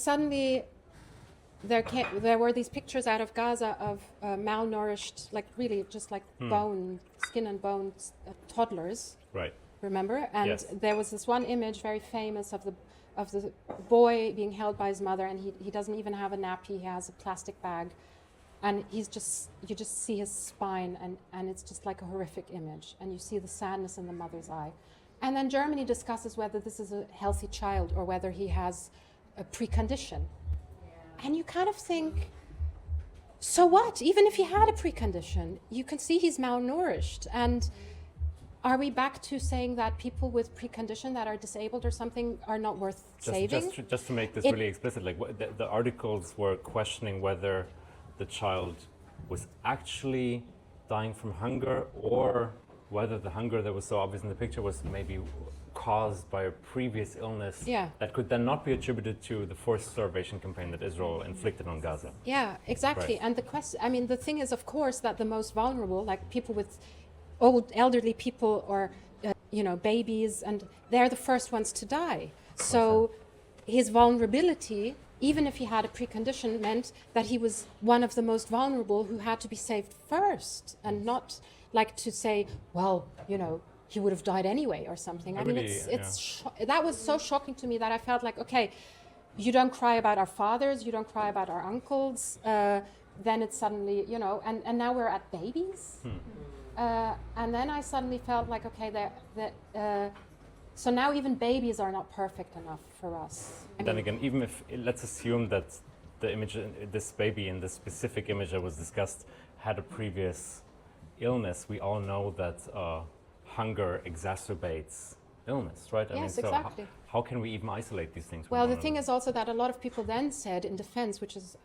Suddenly, there were these pictures out of Gaza of malnourished, like really just like skin and bones toddlers. Right. Remember? And Yes. there was this one image, very famous, of the boy being held by his mother, and he doesn't even have a nappy. He has a plastic bag, and you just see his spine, and it's just like a horrific image, and you see the sadness in the mother's eye. And then Germany discusses whether this is a healthy child or whether he has a precondition. And you kind of think, so what? Even if he had a precondition, you can see he's malnourished. And are we back to saying that people with precondition that are disabled or something are not worth saving? Just to make this really explicit, like the articles were questioning whether the child was actually dying from hunger, or whether the hunger that was so obvious in the picture was maybe caused by a previous illness that could then not be attributed to the forced starvation campaign that Israel inflicted on Gaza. Yeah, exactly. Right. And the thing is, of course, that the most vulnerable, like people with elderly people or babies, and they're the first ones to die. So his vulnerability, even if he had a precondition, meant that he was one of the most vulnerable who had to be saved first, and not like to say, well, he would have died anyway or something. I mean, that was so shocking to me that I felt like, okay, you don't cry about our fathers, you don't cry about our uncles, then it's suddenly, and now we're at babies. And then I suddenly felt like, okay, so now even babies are not perfect enough for us. Then again, even if, let's assume that the image, this baby in this specific image that was discussed, had a previous illness, we all know that hunger exacerbates illness, right? Yes, so exactly. How can we even isolate these things? Well, the thing is also that a lot of people then said in defense, which is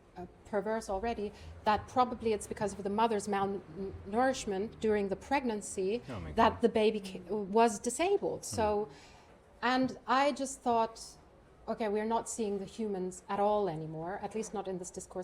perverse already, that probably it's because of the mother's malnourishment during the pregnancy that the baby was disabled. So, and I just thought, okay, we're not seeing the humans at all anymore, at least not in this discourse.